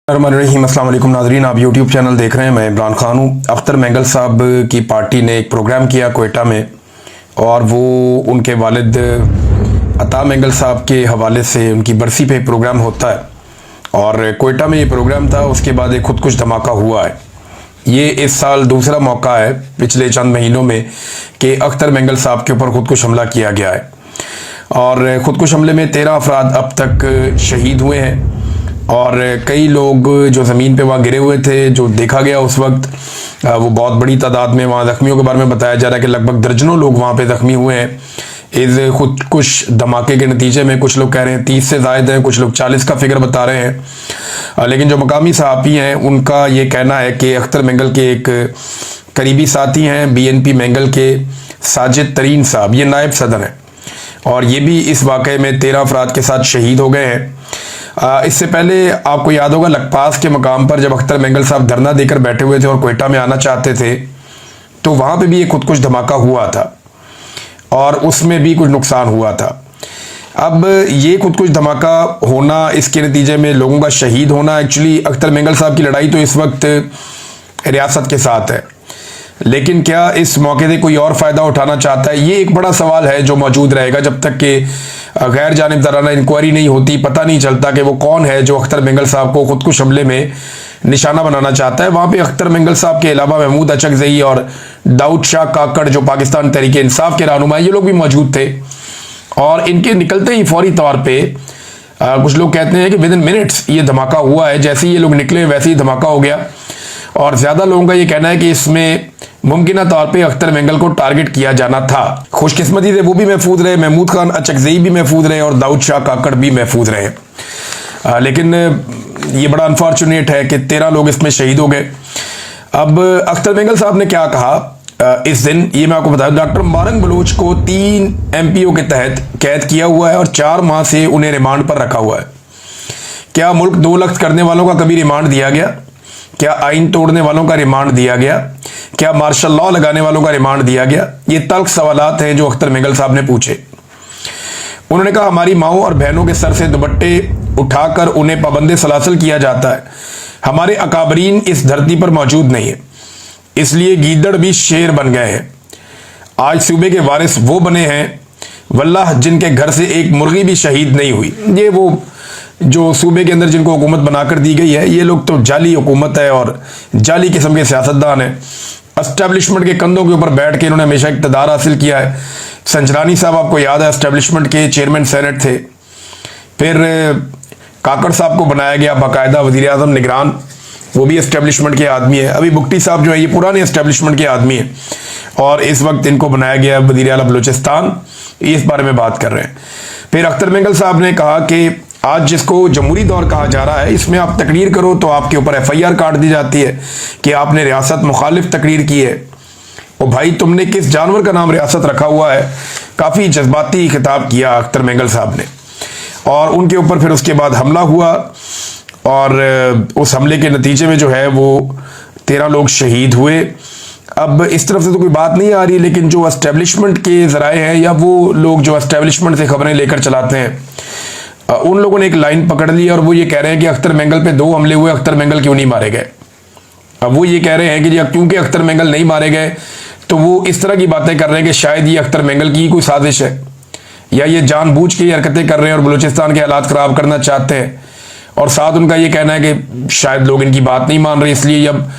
अस्सलाम वालेकुम नाज़रीन, आप यूट्यूब चैनल देख रहे हैं। मैं इमरान खान हूँ। अख्तर मेंगल साहब की पार्टी ने एक प्रोग्राम किया कोयटा में, और वो उनके वालिद अता मेंगल साहब के हवाले से उनकी बरसी पे प्रोग्राम होता है, और कोयटा में ये प्रोग्राम था। उसके बाद एक खुदकुश धमाका हुआ है। ये इस साल दूसरा मौका है पिछले चंद महीनों में कि अख्तर मेंगल साहब के ऊपर खुदकुश हमला किया गया है, और खुदकुश हमले में 13 अफराद अब तक शहीद हुए हैं, और कई लोग जो ज़मीन पे वहाँ गिरे हुए थे, जो देखा गया उस वक्त, वो बहुत बड़ी तादाद में। वहाँ ज़ख्मियों के बारे में बताया जा रहा है कि लगभग दर्जनों लोग वहाँ पे ज़ख्मी हुए हैं इस खुदकुश धमाके के नतीजे में। कुछ लोग कह रहे हैं 30 से ज़ायद हैं, कुछ लोग 40 का फिगर बता रहे हैं। लेकिन जो मकामी सहाफ़ी हैं उनका ये कहना है कि अख्तर मेंगल के एक करीबी साथी हैं BNP मेंगल के साजिद तरीन साहब, ये नायब सदर हैं, और ये भी इस वाक़े में 13 अफराद के साथ शहीद हो गए हैं। इससे पहले आपको याद होगा लखपास के मकाम पर जब अख्तर मेंगल साहब धरना देकर बैठे हुए थे और कोयटा में आना चाहते थे, तो वहाँ पे भी एक खुदकुश धमाका हुआ था और उसमें भी कुछ नुकसान हुआ था। अब ये खुदकुश धमाका होना, इसके नतीजे में लोगों का शहीद होना, एक्चुअली अख्तर मेंगल साहब की लड़ाई तो इस वक्त रियासत के साथ है, लेकिन क्या इस मौके से कोई और फ़ायदा उठाना चाहता है? ये एक बड़ा सवाल है जो मौजूद रहेगा जब तक कि गैर जानिबदाराना इंक्वायरी नहीं होती। पता नहीं चलता कि वो कौन है जो अख्तर मेंगल साहब को खुदकुश हमले में निशाना बनाना चाहता है। वहाँ पे अख्तर मेंगल साहब के अलावा महमूद अचकज़ई और दाऊद शाह काकड़ जो पाकिस्तान तहरीक इंसाफ के रहनुमा, ये लोग भी मौजूद थे, और इनके निकलते ही फौरी तौर पर कुछ लोग कहते हैं कि विद इन मिनट्स ये धमाका हुआ है। जैसे ही ये लोग निकले वैसे ही धमाका हो गया, और ज़्यादा लोगों का ये कहना है कि इसमें मुमकिन तौर पे अख्तर मेंगल को टारगेट किया जाना था। खुशकिस्मती से वो भी महफूज रहे, महमूद खान अचकज़ई भी महफूज रहे, और दाऊद शाह काकड़ भी महफूज रहे। लेकिन ये बड़ा अनफॉर्चुनेट है कि 13 लोग इसमें शहीद हो गए। अब अख्तर मेंगल साहब ने क्या कहा इस दिन, ये मैं आपको बता दूं। डॉक्टर मुबारक बलोच को 3 MPO के तहत कैद किया हुआ है और 4 माह से उन्हें रिमांड पर रखा हुआ है। क्या मुल्क 2 लख्त करने वालों का कभी रिमांड दिया गया? क्या आइन तोड़ने वालों का रिमांड दिया गया? क्या मार्शल लॉ लगाने वालों का रिमांड दिया गया? ये तल्ख सवालात हैं जो अख्तर मेंगल साहब ने पूछे। उन्होंने कहा हमारी माओं और बहनों के सर से दुपट्टे उठाकर उन्हें पाबंदे सलासल किया जाता है। हमारे अकाबरीन इस धरती पर मौजूद नहीं है, इसलिए गीदड़ भी शेर बन गए हैं। आज सूबे के वारिस वो बने हैं वल्लाह जिनके घर से एक मुर्गी भी शहीद नहीं हुई। ये वो जो सूबे के अंदर जिनको हुकूमत बनाकर दी गई है, ये लोग तो जाली हुकूमत है और जाली किस्म के सियासतदान हैं। एस्टेब्लिशमेंट के कंधों के ऊपर बैठ के इन्होंने हमेशा इक़्तिदार हासिल किया है। संजरानी साहब आपको याद है एस्टेब्लिशमेंट के चेयरमैन सेनेट थे। फिर काकड़ साहब को बनाया गया बाकायदा वज़ीर आज़म निगरान, वो भी एस्टेब्लिशमेंट के आदमी है। अभी बुगटी साहब जो है ये पुराने एस्टेब्लिशमेंट के आदमी है, और इस वक्त इनको बनाया गया वज़ीर आला बलूचिस्तान। इस बारे में बात कर रहे हैं। फिर अख्तर मेंगल साहब ने कहा कि आज जिसको जमहूरी दौर कहा जा रहा है, इसमें आप तकरीर करो तो आपके ऊपर FIR काट दी जाती है कि आपने रियासत मुखालिफ तकरीर की है। ओ भाई, तुमने किस जानवर का नाम रियासत रखा हुआ है? काफ़ी जज्बाती खिताब किया अख्तर मेंगल साहब ने, और उनके ऊपर फिर उसके बाद हमला हुआ, और उस हमले के नतीजे में जो है वो 13 लोग शहीद हुए। अब इस तरफ से तो कोई बात नहीं आ रही, लेकिन जो एस्टेब्लिशमेंट के ज़राए हैं या वो लोग जो एस्टेब्लिशमेंट से खबरें लेकर चलाते हैं, उन लोगों ने एक लाइन पकड़ ली, और वो ये कह रहे हैं कि अख्तर मेंगल पे 2 हमले हुए, अख्तर मेंगल क्यों नहीं मारे गए? अब वो ये कह रहे हैं कि क्योंकि अख्तर मेंगल नहीं मारे गए, तो वो इस तरह की बातें कर रहे हैं कि शायद ये अख्तर मेंगल की कोई साजिश है, या ये जानबूझ के हरकतें कर रहे हैं और बलूचिस्तान के हालात ख़राब करना चाहते हैं। और साथ उनका ये कहना है कि शायद लोग इनकी बात नहीं मान रहे, इसलिए अब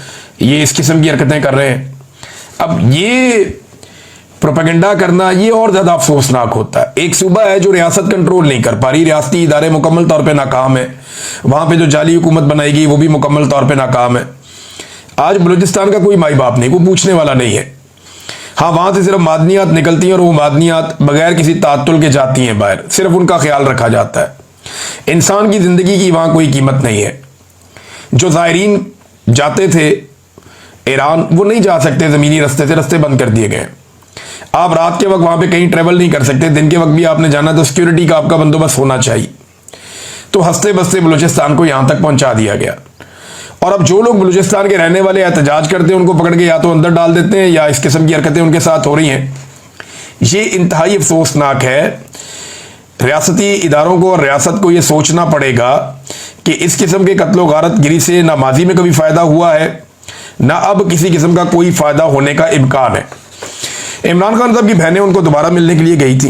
ये इस किस्म की हरकतें कर रहे हैं। अब ये प्रोपेगेंडा करना ये और ज़्यादा अफसोसनाक होता है। एक सूबा है जो रियासत कंट्रोल नहीं कर पा रही, रियासती इदारे मुकम्मल तौर पे नाकाम है, वहाँ पे जो जाली हुकूमत बनाई गई वो भी मुकम्मल तौर पे नाकाम है। आज बलूचिस्तान का कोई माई बाप नहीं, कोई पूछने वाला नहीं है। हाँ, वहाँ से सिर्फ मादनियात निकलती हैं, और वो मादनियात बगैर किसी तातुल के जाती हैं बाहर, सिर्फ उनका ख्याल रखा जाता है। इंसान की ज़िंदगी की वहाँ कोई कीमत नहीं है। जो ज़ायरीन जाते थे ईरान, वो नहीं जा सकते ज़मीनी रास्ते से, रास्ते बंद कर दिए गए। आप रात के वक्त वहाँ पे कहीं ट्रेवल नहीं कर सकते, दिन के वक्त भी आपने जाना तो सिक्योरिटी का आपका बंदोबस्त होना चाहिए। तो हंसते बसते बलूचिस्तान को यहाँ तक पहुँचा दिया गया, और अब जो लोग बलूचिस्तान के रहने वाले एहतजाज करते हैं उनको पकड़ के या तो अंदर डाल देते हैं, या इस किस्म की हरकतें उनके साथ हो रही हैं। ये इंतहाई अफसोसनाक है। रियासती इदारों को और रियासत को ये सोचना पड़ेगा कि इस किस्म के कत्लो गारत गिरी से ना माजी में कभी फ़ायदा हुआ है, ना अब किसी किस्म का कोई फ़ायदा होने का इम्कान है। इमरान खान साहब की बहनें उनको दोबारा मिलने के लिए गई थी,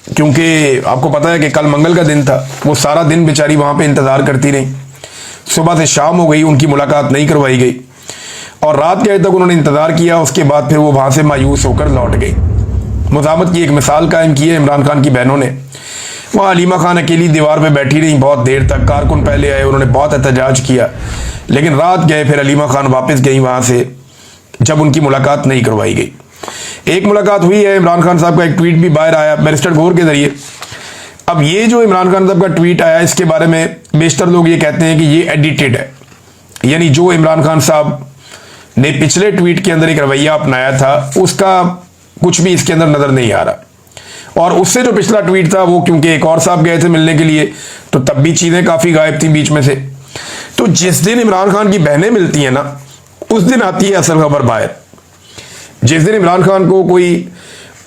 क्योंकि आपको पता है कि कल मंगल का दिन था। वो सारा दिन बेचारी वहाँ पे इंतज़ार करती रही, सुबह से शाम हो गई, उनकी मुलाकात नहीं करवाई गई और रात के तक उन्होंने इंतज़ार किया। उसके बाद फिर वो वहाँ से मायूस होकर लौट गई। मुज़ाहमत की एक मिसाल कायम की है इमरान खान की बहनों ने। वहाँ अलीमा खान अकेली दीवार पे बैठी रही बहुत देर तक। कारकुन पहले आए, उन्होंने बहुत एहतजाज किया, लेकिन रात गए फिर अलीमा खान वापस गई वहाँ से, जब उनकी मुलाकात नहीं करवाई गई। एक मुलाकात हुई है, इमरान खान साहब का एक ट्वीट भी बाहर आया बैरिस्टर गौर के जरिए। अब ये जो इमरान खान साहब का ट्वीट आया, इसके बारे में बेशतर लोग ये कहते हैं कि ये एडिटेड है, यानी जो इमरान खान साहब ने पिछले ट्वीट के अंदर एक रवैया अपनाया था उसका कुछ भी इसके अंदर नजर नहीं आ रहा। और उससे जो पिछला ट्वीट था वो क्योंकि एक और साहब गए थे मिलने के लिए, तो तब भी चीजें काफी गायब थी बीच में से। तो जिस दिन इमरान खान की बहनें मिलती हैं ना, उस दिन आती है असल खबर बाहर। जिस दिन इमरान खान को कोई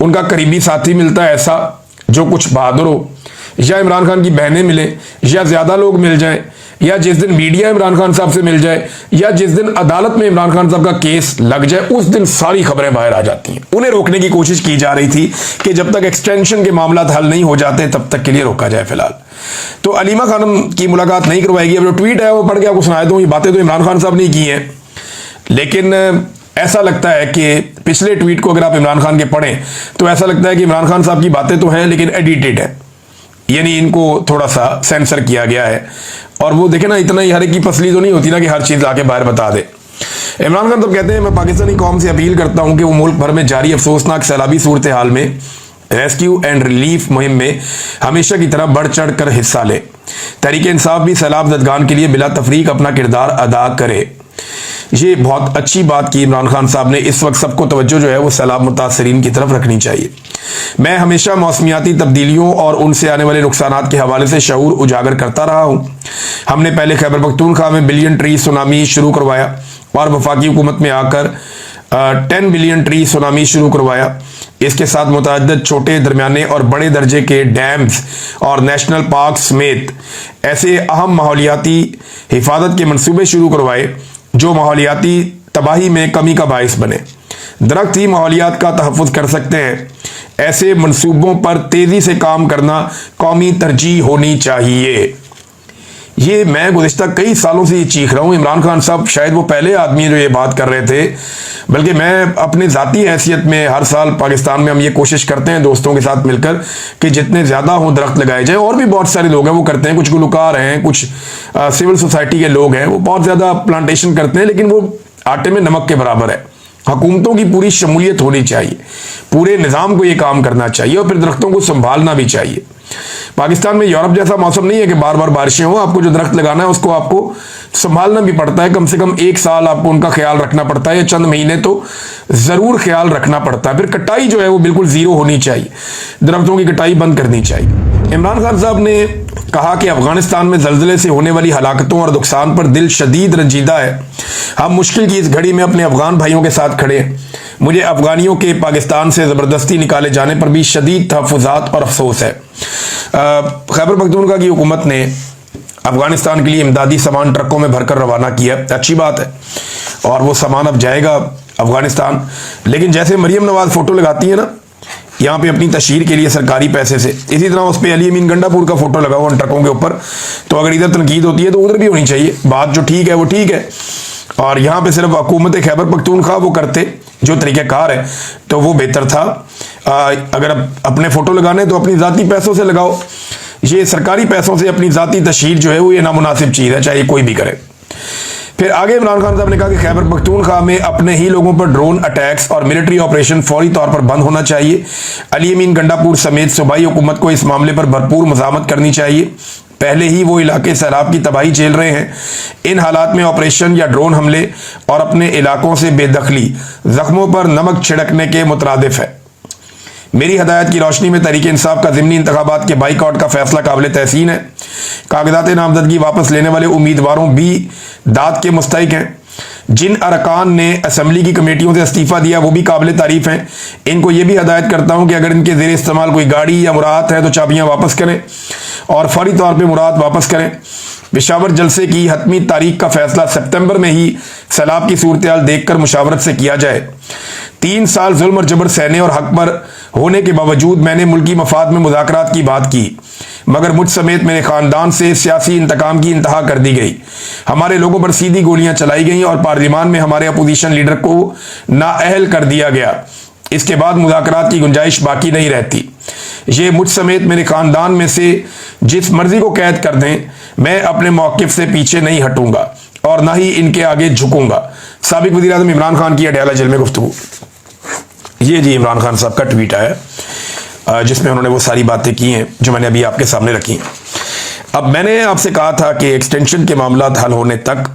उनका करीबी साथी मिलता है ऐसा जो कुछ बहादुर हो, या इमरान खान की बहनें मिले, या ज्यादा लोग मिल जाएं, या जिस दिन मीडिया इमरान खान साहब से मिल जाए, या जिस दिन अदालत में इमरान खान साहब का केस लग जाए, उस दिन सारी खबरें बाहर आ जाती हैं। उन्हें रोकने की कोशिश की जा रही थी कि जब तक एक्सटेंशन के मामला हल नहीं हो जाते तब तक के लिए रोका जाए फिलहाल। तो अलीमा खानम की मुलाकात नहीं करवाएगी। अब जो ट्वीट है वो पढ़ के आपको सुनाया दूं। ये बातें तो इमरान खान साहब ने की हैं, लेकिन ऐसा लगता है कि पिछले ट्वीट को अगर आप इमरान खान के पढ़ें तो ऐसा लगता है कि इमरान खान साहब की बातें तो हैं लेकिन एडिटेड है, यानी इनको थोड़ा सा सेंसर किया गया है। और वो देखे ना, इतना ही हर एक की पसली तो नहीं होती ना कि हर चीज आके बाहर बता दे। इमरान खान तो कहते हैं, मैं पाकिस्तानी कौम से अपील करता हूं कि वो मुल्क भर में जारी अफसोसनाक सैलाबी सूरत हाल में रेस्क्यू एंड रिलीफ मुहिम में हमेशा की तरह बढ़ चढ़ कर हिस्सा ले। तहरीक इंसाफ भी सैलाब ज़दगान के लिए बिला तफरीक अपना किरदार अदा करे। ये बहुत अच्छी बात की इमरान खान साहब ने। इस वक्त सबको तवज्जो जो है वो सैलाब मुतासरीन की तरफ रखनी चाहिए। मैं हमेशा मौसमियाती तब्दीलियों और उनसे आने वाले नुकसानात के हवाले से शऊर उजागर करता रहा हूँ। हमने पहले खैबर पख्तूनख्वा में बिलियन ट्री सुनामी शुरू करवाया और वफाकी हुकूमत में आकर 10 बिलियन ट्री सुनामी शुरू करवाया। इसके साथ मुतअद्दिद छोटे, दरमियाने और बड़े दर्जे के डैम्स और नेशनल पार्क समेत ऐसे अहम माहौलियाती हिफाजत के मनसूबे शुरू करवाए जो माहौलियाती तबाही में कमी का बाइस बने। दरख्त ही माहौलियात का तहफ़्फ़ुज़ कर सकते हैं। ऐसे मनसूबों पर तेज़ी से काम करना कौमी तरजीह होनी चाहिए। ये मैं गुज़िश्ता कई सालों से ये चीख रहा हूँ। इमरान खान साहब शायद वो पहले आदमी हैं जो ये बात कर रहे थे, बल्कि मैं अपनी ज़ाती हैसियत में हर साल पाकिस्तान में हम ये कोशिश करते हैं दोस्तों के साथ मिलकर कि जितने ज़्यादा हों दरख्त लगाए जाए। और भी बहुत सारे लोग हैं वो करते हैं, कुछ गुलकार हैं, कुछ सिविल सोसाइटी के लोग हैं, वो बहुत ज़्यादा प्लांटेशन करते हैं, लेकिन वो आटे में नमक के बराबर है। हुकूमतों की पूरी शमूलियत होनी चाहिए, पूरे निज़ाम को ये काम करना चाहिए और फिर दरख्तों को संभालना भी चाहिए। पाकिस्तान में यूरोप जैसा मौसम नहीं है कि बार बार बारिशें हो। आपको जो दरख्त लगाना है उसको आपको संभालना भी पड़ता है। कम से कम एक साल आपको उनका ख्याल रखना पड़ता है, या चंद महीने तो जरूर ख्याल रखना पड़ता है। फिर कटाई जो है वो बिल्कुल जीरो होनी चाहिए, दरख्तों की कटाई बंद करनी चाहिए। इमरान खान साहब ने कहा कि अफगानिस्तान में जल्जले से होने वाली हलाकतों और नुकसान पर दिल शदीद रंजीदा है। हम मुश्किल की इस घड़ी में अपने अफगान भाइयों के साथ खड़े हैं। मुझे अफगानियों के पाकिस्तान से ज़बरदस्ती निकाले जाने पर भी शदीद तहफ़्फ़ुज़ात और अफसोस है। खैबर पख्तूनख्वा की हुकूमत ने अफगानिस्तान के लिए इमदादी सामान ट्रकों में भरकर रवाना किया, अच्छी बात है, और वो सामान अब जाएगा अफगानिस्तान। लेकिन जैसे मरियम नवाज फोटो लगाती है ना यहाँ पे अपनी तशहीर के लिए सरकारी पैसे से, इसी तरह उस पर अली अमीन गंडापुर का फोटो लगा हुआ उन ट्रकों के ऊपर। तो अगर इधर तनकीद होती है तो उधर भी होनी चाहिए। बात जो ठीक है वो ठीक है, और यहाँ पे सिर्फ हुकूमत खैबर पख्तूनख्वा वो करते जो तरीक़ाकार है तो वो बेहतर था। अगर अपने फोटो लगाने तो अपनी ज़ाती पैसों से लगाओ। ये सरकारी पैसों से अपनी ज़ाती तशहीर जो है वो ये नामुनासिब चीज़ है, चाहे कोई भी करे। फिर आगे इमरान खान साहब ने कहा कि खैबर पख्तूनख्वा में अपने ही लोगों पर ड्रोन अटैक्स और मिलिट्री ऑपरेशन फौरी तौर पर बंद होना चाहिए। अली अमीन गंडापुर समेत सूबाई हुकूमत को इस मामले पर भरपूर मज़ामत करनी चाहिए। पहले ही वो इलाके सैलाब की तबाही झेल रहे हैं। इन हालात में ऑपरेशन या ड्रोन हमले और अपने इलाकों से बेदखली जख्मों पर नमक छिड़कने के मुतरादिफ है। मेरी हदायत की रोशनी में तहरीक इंसाफ का ज़िमनी इंतखाबात के बाइकआउट का फैसला काबिल तहसीन है। कागजात नामजदगी वापस लेने वाले उम्मीदवारों भी दाद के मुस्तहिक हैं। जिन अरकान ने असम्बली की कमेटियों से इस्तीफ़ा दिया वो भी काबिल तारीफ़ हैं। इनको ये भी हदायत करता हूँ कि अगर इनके ज़ेर इस्तेमाल कोई गाड़ी या मुराद है तो चाबियाँ वापस करें और फौरी तौर पर मुराद वापस करें। पेशावर जलसे की हतमी तारीख का फैसला सितंबर में ही सैलाब की सूरत हाल देखकर मुशावरत से किया जाए। 3 साल जुल्म और जबर सहने और हक पर होने के बावजूद मैंने मुल्की मफाद में मुज़ाकरात की बात की, मगर मुझ समेत मेरे खानदान से सियासी इंतकाम की इंतहा कर दी गई। हमारे लोगों पर सीधी गोलियां चलाई गईं और पार्लियामान में हमारे अपोजिशन लीडर को नाअहल कर दिया गया। इसके बाद मुज़ाकरात की गुंजाइश बाकी नहीं रहती। ये मुझ समेत मेरे खानदान में से जिस मर्जी को कैद कर दें, मैं अपने मौक़िफ़ से पीछे नहीं हटूंगा और ना ही इनके आगे झुकूंगा। साबिक वज़ीर आज़म इमरान खान की अडयाला जेल में गुफ्तगू। ये जी इमरान खान साहब का ट्वीट आया जिसमें उन्होंने वो सारी बातें की हैं जो मैंने अभी आपके सामने रखी। अब मैंने आपसे कहा था कि एक्सटेंशन के मामला हल होने तक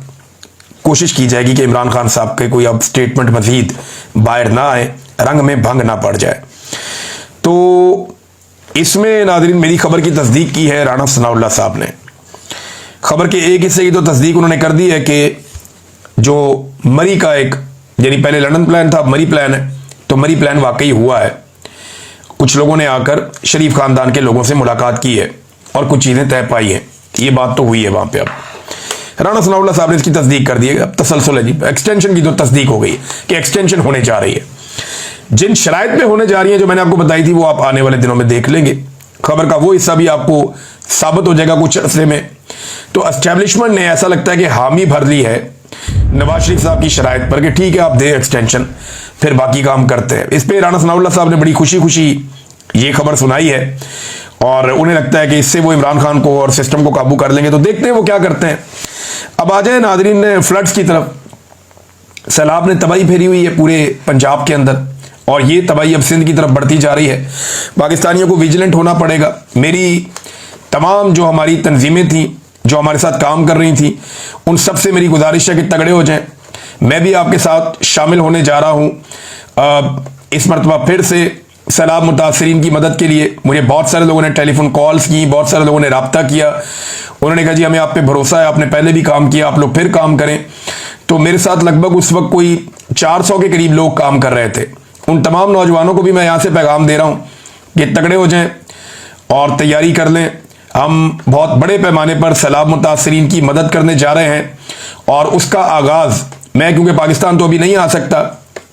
कोशिश की जाएगी कि इमरान खान साहब के कोई अब स्टेटमेंट मजीद बाहर ना आए, रंग में भंग ना पड़ जाए। तो इसमें नाज़रीन मेरी खबर की तस्दीक की है राना सनाउल्लाह साहब ने। खबर के एक हिस्से की तो तस्दीक उन्होंने कर दी है कि जो मरी का एक, यानी पहले लंदन प्लान था, अब मरी प्लान है, तो मरी प्लान वाकई हुआ है। कुछ लोगों ने आकर शरीफ खानदान के लोगों से मुलाकात की है और कुछ चीज़ें तय पाई हैं, ये बात तो हुई है वहाँ पे। अब राना सनाउल्लाह साहब ने इसकी तस्दीक कर दी है। अब तसलसल है जी, एक्सटेंशन की तो तस्दीक हो गई कि एक्सटेंशन होने जा रही है। जिन शराइत में होने जा रही है जो मैंने आपको बताई थी वो आप आने वाले दिनों में देख लेंगे। खबर का वो हिस्सा भी आपको साबित हो जाएगा कुछ अरसे में। तो एस्टेब्लिशमेंट ने ऐसा लगता है कि हामी भर ली है नवाज शरीफ साहब की शराइत पर कि ठीक है आप दें एक्सटेंशन, फिर बाकी काम करते हैं। इस पर राना सनाउल्लाह साहब ने बड़ी खुशी खुशी ये खबर सुनाई है और उन्हें लगता है कि इससे वो इमरान खान को और सिस्टम को काबू कर लेंगे। तो देखते हैं वो क्या करते हैं। अब आ जाए नाजरीन फ्लड्स की तरफ। सैलाब ने तबाही फेरी हुई है पूरे पंजाब के अंदर और ये तबाही अब सिंध की तरफ बढ़ती जा रही है। पाकिस्तानियों को विजिलेंट होना पड़ेगा। मेरी तमाम जो हमारी तंजीमें थी जो हमारे साथ काम कर रही थी उन सब से मेरी गुजारिश है कि तगड़े हो जाएं। मैं भी आपके साथ शामिल होने जा रहा हूँ इस मरतबा फिर से सैलाब मुतासरीन की मदद के लिए। मुझे बहुत सारे लोगों ने टेलीफोन कॉल्स की, बहुत सारे लोगों ने रब्ता किया। उन्होंने कहा जी हमें आप पे भरोसा है, आपने पहले भी काम किया, आप लोग फिर काम करें। तो मेरे साथ लगभग उस वक्त कोई 400 के करीब लोग काम कर रहे थे। उन तमाम नौजवानों को भी मैं यहाँ से पैगाम दे रहा हूँ कि तगड़े हो जाएं और तैयारी कर लें। हम बहुत बड़े पैमाने पर सैलाब मुतासरीन की मदद करने जा रहे हैं और उसका आगाज़ मैं, क्योंकि पाकिस्तान तो अभी नहीं आ सकता,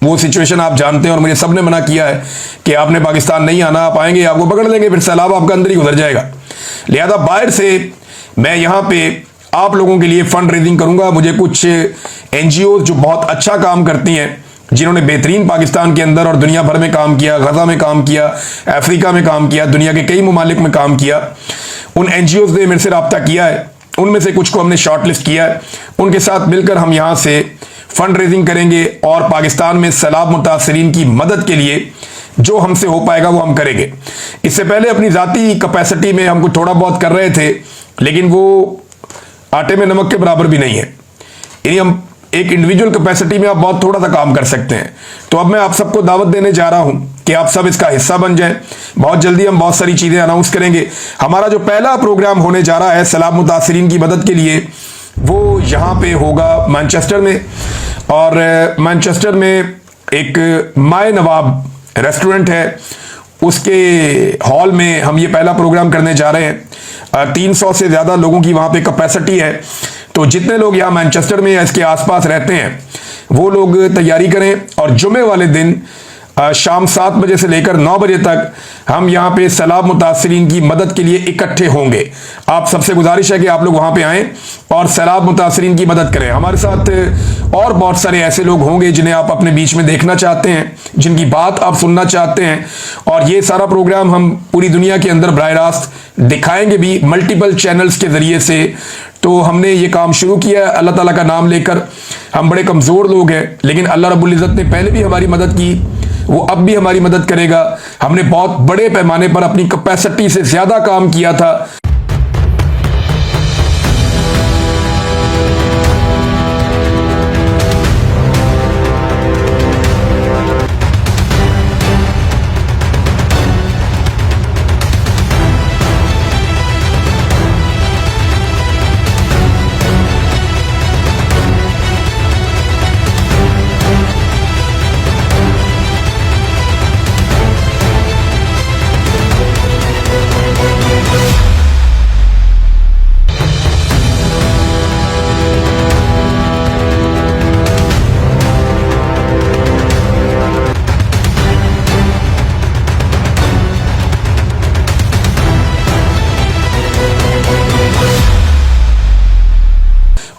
वो सिचुएशन आप जानते हैं और मुझे सब ने मना किया है कि आपने पाकिस्तान नहीं आना, आप आएंगे आपको पकड़ लेंगे, फिर सैलाब आपका अंदर ही गुजर जाएगा। लिहाजा बाहर से मैं यहाँ पे आप लोगों के लिए फंड रेजिंग करूँगा। मुझे कुछ NGO जो बहुत अच्छा काम करती हैं, जिन्होंने बेहतरीन पाकिस्तान के अंदर और दुनिया भर में काम किया, गजा में काम किया, अफ्रीका में काम किया, दुनिया के कई ममालिक में काम किया, उन NGOs ने मेरे से रब्ता किया है। उनमें से कुछ को हमने शॉर्ट लिस्ट किया है। उनके साथ मिलकर हम यहाँ से फंड रेजिंग करेंगे और पाकिस्तान में सैलाब मुतासरीन की मदद के लिए जो हमसे हो पाएगा वो हम करेंगे। इससे पहले अपनी ज़ाती कैपेसिटी में हम कुछ थोड़ा बहुत कर रहे थे, लेकिन वो आटे में नमक के बराबर भी नहीं है। यानी हम एक इंडिविजुअल कैपेसिटी में आप बहुत थोड़ा सा काम कर सकते हैं। तो अब मैं आप सबको दावत देने जा रहा हूं कि आप सब इसका हिस्सा बन जाएं। बहुत जल्दी हम बहुत सारी चीज़ें अनाउंस करेंगे। हमारा जो पहला प्रोग्राम होने जा रहा है सैलाब मुतासरीन की मदद के लिए, वो यहाँ पे होगा मैनचेस्टर में। और मैनचेस्टर में एक माए नवाब रेस्टोरेंट है, उसके हॉल में हम ये पहला प्रोग्राम करने जा रहे हैं। 300 से ज़्यादा लोगों की वहाँ पे कैपेसिटी है। तो जितने लोग यहाँ मैनचेस्टर में या इसके आसपास रहते हैं वो लोग तैयारी करें और जुमे वाले दिन शाम 7 बजे से लेकर 9 बजे तक हम यहाँ पे सैलाब मुतासरीन की मदद के लिए इकट्ठे होंगे। आप सबसे गुजारिश है कि आप लोग वहाँ पे आएँ और सैलाब मुतासरीन की मदद करें। हमारे साथ और बहुत सारे ऐसे लोग होंगे जिन्हें आप अपने बीच में देखना चाहते हैं, जिनकी बात आप सुनना चाहते हैं। और ये सारा प्रोग्राम हम पूरी दुनिया के अंदर बराह रास्त दिखाएंगे भी मल्टीपल चैनल्स के ज़रिए से। तो हमने ये काम शुरू किया है अल्लाह ताला का नाम लेकर। हम बड़े कमज़ोर लोग हैं, लेकिन अल्लाह रब्बुल इज़्ज़त ने पहले भी हमारी मदद की, वो अब भी हमारी मदद करेगा। हमने बहुत बड़े पैमाने पर अपनी कैपेसिटी से ज़्यादा काम किया था।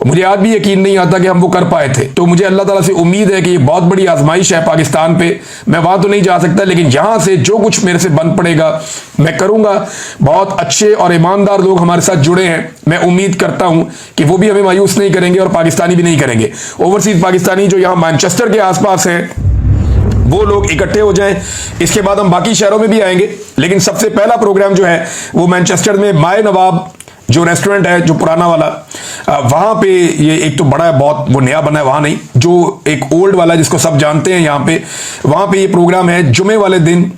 मुझे आज भी यकीन नहीं आता कि हम वो कर पाए थे। तो मुझे अल्लाह ताला से उम्मीद है कि ये बहुत बड़ी आजमाइश है पाकिस्तान पे। मैं वहां तो नहीं जा सकता, लेकिन यहां से जो कुछ मेरे से बन पड़ेगा मैं करूंगा। बहुत अच्छे और ईमानदार लोग हमारे साथ जुड़े हैं, मैं उम्मीद करता हूं कि वो भी हमें मायूस नहीं करेंगे और पाकिस्तानी भी नहीं करेंगे। ओवरसीज पाकिस्तानी जो यहाँ मैनचेस्टर के आसपास हैं वो लोग इकट्ठे हो जाएं। इसके बाद हम बाकी शहरों में भी आएंगे, लेकिन सबसे पहला प्रोग्राम जो है वो मैनचेस्टर में माए नवाब जो रेस्टोरेंट है, जो पुराना वाला, वहां पे ये एक तो बड़ा है बहुत, वो नया बना है वहां नहीं, जो एक ओल्ड वाला जिसको सब जानते हैं यहाँ पे, वहां पे ये प्रोग्राम है जुमे वाले दिन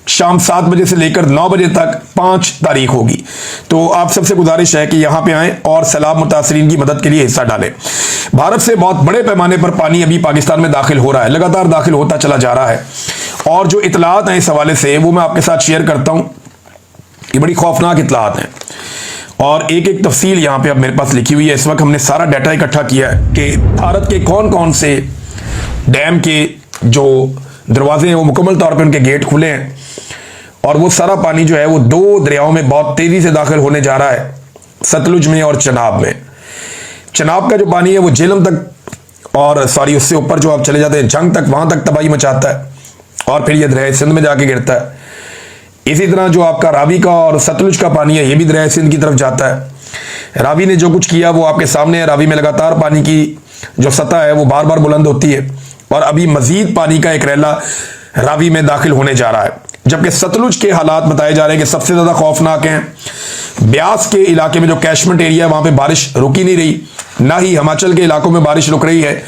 शाम 7 बजे से लेकर 9 बजे तक 5 तारीख होगी। तो आप सबसे गुजारिश है कि यहाँ पे आएं और सैलाब मुतासरीन की मदद के लिए हिस्सा डालें। भारत से बहुत बड़े पैमाने पर पानी अभी पाकिस्तान में दाखिल हो रहा है, लगातार दाखिल होता चला जा रहा है, और जो इतलात हैं इस हवाले से वो मैं आपके साथ शेयर करता हूँ। ये बड़ी खौफनाक इतलात हैं और एक एक तफसील यहाँ पे अब मेरे पास लिखी हुई है। इस वक्त हमने सारा डाटा इकट्ठा किया है कि भारत के कौन कौन से डैम के जो दरवाजे हैं वो मुकम्मल तौर पे उनके गेट खुले हैं, और वो सारा पानी जो है वो 2 दरियाओं में बहुत तेजी से दाखिल होने जा रहा है, सतलुज में और चनाब में। चनाब का जो पानी है वो झेलम तक, और सॉरी उससे ऊपर जो आप चले जाते हैं जंग तक, वहां तक तबाही मचाता है और फिर ये दरिया सिंध में जाके गिरता है। इसी तरह जो आपका रावी का और सतलुज का पानी है ये भी दरिया सिंध की तरफ जाता है। रावी ने जो कुछ किया वो आपके सामने है। रावी में लगातार पानी की जो सतह है वो बार बार बुलंद होती है, और अभी मजीद पानी का एक रैला रावी में दाखिल होने जा रहा है। जबकि सतलुज के हालात बताए जा रहे हैं कि सबसे ज्यादा खौफनाक हैं। ब्यास के इलाके में जो कैशमेंट एरिया है वहां पे बारिश रुकी नहीं रही, ना ही हिमाचल के इलाकों में बारिश रुक रही है,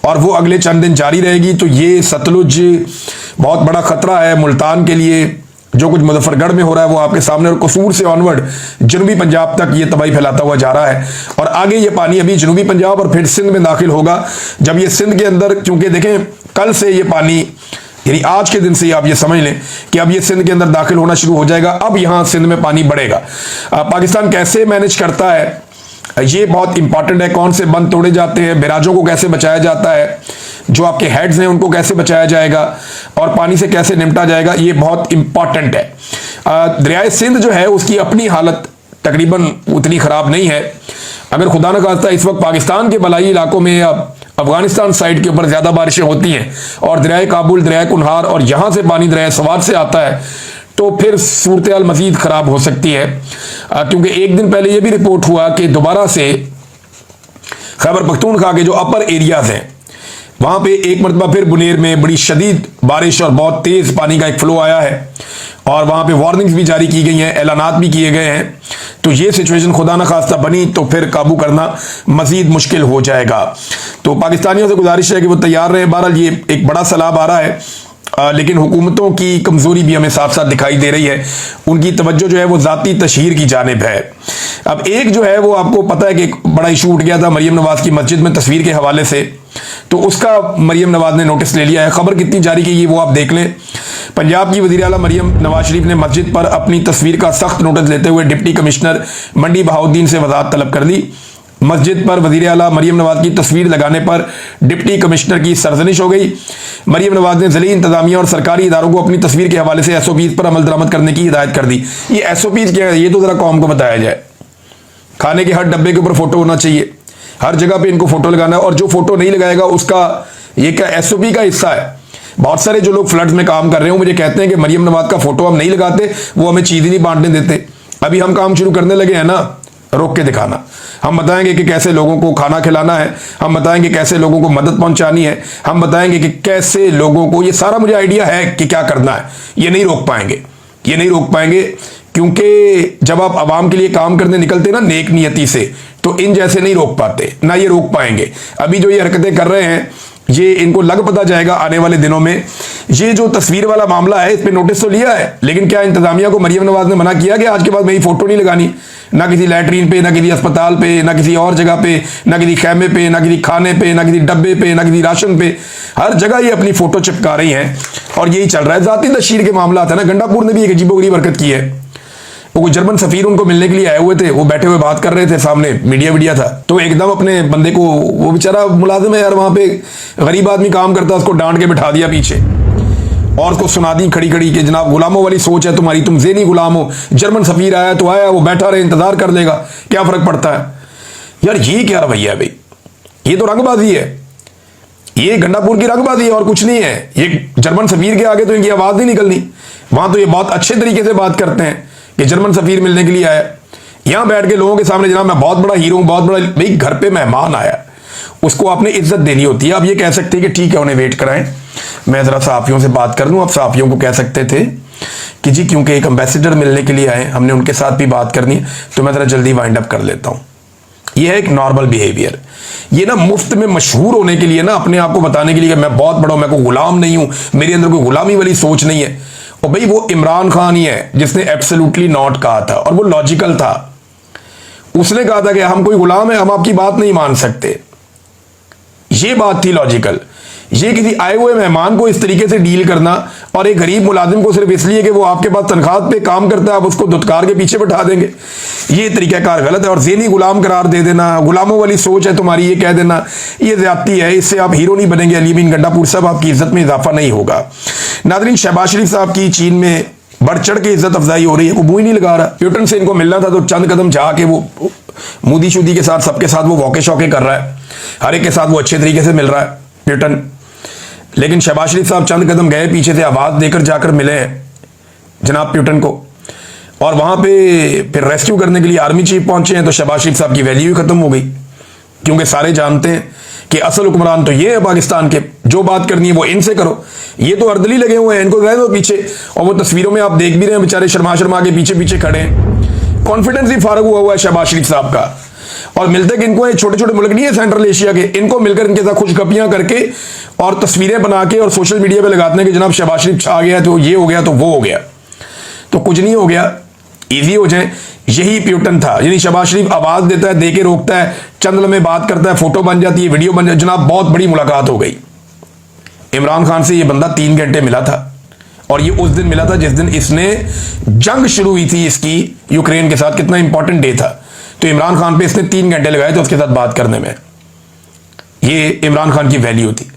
और वो अगले चंद दिन जारी रहेगी। तो ये सतलुज बहुत बड़ा खतरा है मुल्तान के लिए। जो कुछ मुजफ्फरगढ़ में हो रहा है वो आपके सामने, और कसूर से ऑनवर्ड जनूबी पंजाब तक ये तबाही फैलाता हुआ जा रहा है, और आगे ये पानी अभी जनूबी पंजाब और फिर सिंध में दाखिल होगा। जब ये सिंध के अंदर, क्योंकि देखें कल से ये पानी, यानी आज के दिन से आप ये समझ लें कि अब ये सिंध के अंदर दाखिल होना शुरू हो जाएगा। अब यहां सिंध में पानी बढ़ेगा। पाकिस्तान कैसे मैनेज करता है ये बहुत इंपॉर्टेंट है। कौन से बंद तोड़े जाते हैं, बैराजों को कैसे बचाया जाता है, जो आपके हेड्स हैं उनको कैसे बचाया जाएगा, और पानी से कैसे निपटा जाएगा, ये बहुत इंपॉर्टेंट है। दरियाए सिंध जो है उसकी अपनी हालत तकरीबन उतनी खराब नहीं है। अगर खुदा न खास्ता इस वक्त पाकिस्तान के बलाई इलाकों में या अफगानिस्तान साइड के ऊपर ज्यादा बारिशें होती हैं और दरियाए काबुल, दरियाए कुनहार और यहां से पानी दरियाए सवात से आता है, तो फिर सूरत हाल मजीद खराब हो सकती है। क्योंकि एक दिन पहले यह भी रिपोर्ट हुआ कि दोबारा से खैबर पख्तूनख्वा के जो अपर एरियाज हैं वहां पे एक मरतबा फिर बुनेर में बड़ी शदीद बारिश और बहुत तेज पानी का एक फ्लो आया है, और वहां पे वार्निंग्स भी जारी की गई हैं, ऐलानात भी किए गए हैं। तो ये सिचुएशन खुदा न खास्ता बनी तो फिर काबू करना मजीद मुश्किल हो जाएगा। तो पाकिस्तानियों से गुजारिश है कि वो तैयार रहे। बहरहाल ये एक बड़ा सैलाब आ रहा है, लेकिन हुकूमतों की कमजोरी भी हमें साफ साफ दिखाई दे रही है। उनकी तवज्जो जो है वो जाती तशहीर की जानिब है। अब एक जो है वो आपको पता है कि एक बड़ा इशू उठ गया था मरियम नवाज की मस्जिद में तस्वीर के हवाले से, तो उसका मरियम नवाज ने नोटिस ले लिया है। खबर कितनी जारी की वो आप देख लें। पंजाब की वज़ीर आला मरियम नवाज शरीफ ने मस्जिद पर अपनी तस्वीर का सख्त नोटिस लेते हुए डिप्टी कमिश्नर मंडी बहाउद्दीन से वजाहत तलब कर दी। मस्जिद पर वज़ीर आला मरियम नवाज की तस्वीर लगाने पर डिप्टी कमिश्नर की सरजनिश हो गई। मरियम नवाज ने ज़िली इंतजामिया और सरकारी इदारों को अपनी तस्वीर के हवाले से SOPs पर अमल दरामद करने की हिदायत कर दी। ये SOPs क्या है ये तो ज़रा कौम को बताया जाए। खाने के हर डब्बे के ऊपर फोटो होना चाहिए, हर जगह पे इनको फोटो लगाना है, और जो फोटो नहीं लगाएगा उसका ये क्या SOP का हिस्सा है। बहुत सारे जो लोग फ्लड्स में काम कर रहे हो मुझे कहते हैं कि मरियम नवाज का फोटो हम नहीं लगाते, वो हमें चीज ही नहीं बांटने देते। अभी हम काम शुरू करने लगे हैं ना, रोक के दिखाना। हम बताएंगे कि कैसे लोगों को खाना खिलाना है, हम बताएंगे कैसे लोगों को मदद पहुंचानी है, हम बताएंगे कि कैसे लोगों को, ये सारा मुझे आइडिया है कि क्या करना है। ये नहीं रोक पाएंगे, ये नहीं रोक पाएंगे, क्योंकि जब आप आवाम के लिए काम करने निकलते ना नेक नियति से, तो इन जैसे नहीं रोक पाते, ना ये रोक पाएंगे। अभी जो ये हरकतें कर रहे हैं ये इनको लग पता जाएगा आने वाले दिनों में। ये जो तस्वीर वाला मामला है इस पे नोटिस तो लिया है, लेकिन क्या इंतजामिया को मरियम नवाज ने मना किया कि आज के बाद मेरी फोटो नहीं लगानी, ना किसी लैटरीन पे, ना किसी अस्पताल पे, ना किसी और जगह पे, ना किसी खैमे पे, ना किसी खाने पे, ना किसी डब्बे पे, ना किसी राशन पे, हर जगह ये अपनी फोटो चिपका रही हैं और यही चल रहा है। जाती तशहीर के मामला था ना, गंडापुर ने भी एक अजीबोगरीब हरकत की है। वो जर्मन सफीर उनको मिलने के लिए आए हुए थे, वो बैठे हुए बात कर रहे थे, सामने मीडिया था, तो एकदम अपने बंदे को, वो बेचारा मुलाजिम है यार वहां पे, गरीब आदमी काम करता, उसको डांट के बिठा दिया पीछे और उसको सुना दी खड़ी खड़ी कि जनाब गुलामों वाली सोच है तुम्हारी, तुम ज़ेनी गुलाम हो। जर्मन सफीर आया तो आया, वो बैठा रहे, इंतजार कर लेगा, क्या फर्क पड़ता है यार। ये क्या रवैया है भाई, ये तो रंगबाजी है, ये गंडापुर की रंगबाजी है और कुछ नहीं है। ये जर्मन सफीर के आगे तो इनकी आवाज नहीं निकलनी। वहां तो ये बहुत अच्छे तरीके से बात करते हैं कि जर्मन सफीर मिलने के लिए आया, यहां बैठ के लोगों के सामने जनाब मैं बहुत बड़ा हीरो हूं, बहुत बड़ा। भाई घर पे मेहमान आया, उसको आपने इज्जत देनी होती है। आप ये कह सकते हैं कि ठीक है उन्हें वेट कराएं, मैं जरा सहाफियों से बात कर लूं। आप सहाफियों को कह सकते थे कि जी क्योंकि एक एम्बेसडर मिलने के लिए आए, हमने उनके साथ भी बात करनी है, तो मैं जरा जल्दी वाइंड अप कर लेता हूं। यह है एक नॉर्मल बिहेवियर। ये ना मुफ्त में मशहूर होने के लिए ना, अपने आप को बताने के लिए कि मैं बहुत बड़ा हूं, मैं कोई गुलाम नहीं हूं, मेरे अंदर कोई गुलामी वाली सोच नहीं है। और भाई वो इमरान खान ही है जिसने एब्सोल्युटली नॉट कहा था, और वो लॉजिकल था। उसने कहा था कि हम कोई गुलाम है, हम आपकी बात नहीं मान सकते। ये बात थी लॉजिकल। ये किसी आए हुए मेहमान को इस तरीके से डील करना, और एक गरीब मुलाजिम को सिर्फ इसलिए कि वो आपके पास तनख्वाह पे काम करता है आप उसको दुत्कार के पीछे बैठा देंगे, ये तरीकाकार गलत है। और ज़ेनी गुलाम करार दे देना, गुलामों वाली सोच है तुम्हारी, ये कह देना, ये ज्यादती है। इससे आप हीरो नहीं बनेंगे। अली बिन गंडापुर साहब, आपकी इज्जत में इजाफा नहीं होगा। नादरीन, शहबाज शरीफ साहब की चीन में बढ़ चढ़ के इज्जत अफजाई हो रही है, वो मुंह ही नहीं लगा रहा। प्यूटन से इनको मिलना था तो चंद कदम जाके वो मोदी शूदी के साथ सबके साथ वो वॉके शौके कर रहा है, हर एक के साथ वो अच्छे तरीके से मिल रहा है प्यूटन। लेकिन शहबाज शरीफ साहब चंद कदम गए पीछे से, आवाज देकर जाकर मिले जनाब प्यूटन को, और वहां पे फिर रेस्क्यू करने के लिए आर्मी चीफ पहुंचे हैं। तो शहबाज शरीफ साहब की वैल्यू ही खत्म हो गई, क्योंकि सारे जानते हैं कि असल हुक्मरान तो ये है पाकिस्तान के, जो बात करनी है वो इनसे करो। ये तो अर्दली लगे हुए हैं, इनको रह दो पीछे। और वो तस्वीरों में आप देख भी रहे हैं, बेचारे शर्मा शर्मा के पीछे पीछे खड़े हैं। कॉन्फिडेंस ही फारग हुआ है शहबाज शरीफ साहब का। और मिलते कि इनको छोटे छोटे मुल्क नहीं है सेंट्रल एशिया के, इनको मिलकर इनके साथ खुशखपियां करके और तस्वीरें बना के और सोशल मीडिया पे लगाते हैं कि जनाब शहबाज शरीफ आ गया तो ये हो गया तो वो हो गया। तो कुछ नहीं हो गया, इजी हो जाए। यही प्यूटन था, यानी शहबाज शरीफ आवाज देता है, दे के रोकता है, चंद लम्हे बात करता है, फोटो बन जाती है, वीडियो बन जाती है। जनाब बहुत बड़ी मुलाकात हो गई। इमरान खान से ये बंदा 3 घंटे मिला था, और ये उस दिन मिला था जिस दिन इसने जंग शुरू हुई थी इसकी यूक्रेन के साथ। कितना इंपॉर्टेंट डे था। तो इमरान खान पे इसने 3 घंटे लगाए थे उसके साथ बात करने में। ये इमरान खान की वैल्यू थी।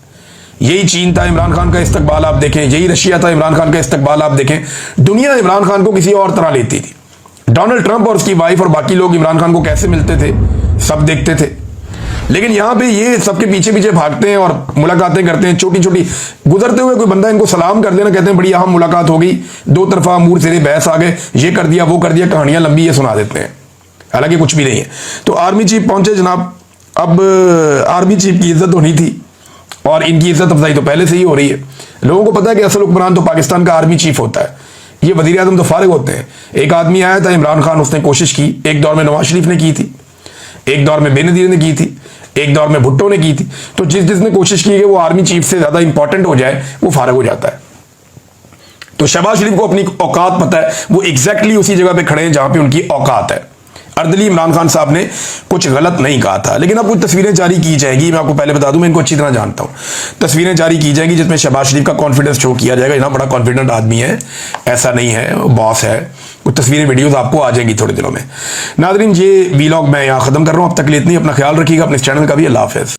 यही चीन था, इमरान खान का इस्तकबाल आप देखें। यही रशिया था, इमरान खान का इस्तकबाल आप देखें। दुनिया इमरान खान को किसी और तरह लेती थी। डोनाल्ड ट्रंप और उसकी वाइफ और बाकी लोग इमरान खान को कैसे मिलते थे सब देखते थे। लेकिन यहां पे ये सबके पीछे पीछे भागते हैं और मुलाकातें करते हैं छोटी छोटी। गुजरते हुए कोई बंदा इनको सलाम कर देना, कहते हैं बड़ी अहम मुलाकात हो गई, 2 तरफा अमूर सिरे बहस आ गए, ये कर दिया वो कर दिया, कहानियां लंबी ये सुना देते हैं, हालांकि कुछ भी नहीं है। तो आर्मी चीफ पहुंचे जनाब। अब आर्मी चीफ की इज्जत होनी थी, और इनकी इज्जत अफजाई तो पहले से ही हो रही है। लोगों को पता है कि असल हुक्मरान तो पाकिस्तान का आर्मी चीफ होता है, ये वजीर आजम तो फारिग होते हैं। एक आदमी आया था इमरान खान, उसने कोशिश की, एक दौर में नवाज शरीफ ने की थी, एक दौर में बेनजीर ने की थी, एक दौर में भुट्टो ने की थी। तो जिसने कोशिश की कि वो आर्मी चीफ से ज्यादा इंपॉर्टेंट हो जाए, वो फारिग हो जाता है। तो शहबाज शरीफ को अपनी औकात पता है, वो एग्जैक्टली उसी जगह पे खड़े हैं जहां पे उनकी औकात है। अर्दली इमरान खान साहब ने कुछ गलत नहीं कहा था, लेकिन अब कुछ तस्वीरें जारी की जाएगी। मैं आपको पहले बता दूं, मैं इनको अच्छी तरह जानता हूं। तस्वीरें जारी की जाएंगी जिसमें शहबाज शरीफ का कॉन्फिडेंस शो किया जाएगा। इतना बड़ा कॉन्फिडेंट आदमी है, ऐसा नहीं है, बॉस है। कुछ तस्वीरें वीडियोस आपको आ जाएंगी थोड़े दिनों में। नादरीन, ये वीलॉग मैं यहाँ खत्म कर रहा हूं। अब तक के लिए इतनी। अपना ख्याल रखिएगा, अपने चैनल का भी। अल्लाह हाफिज़।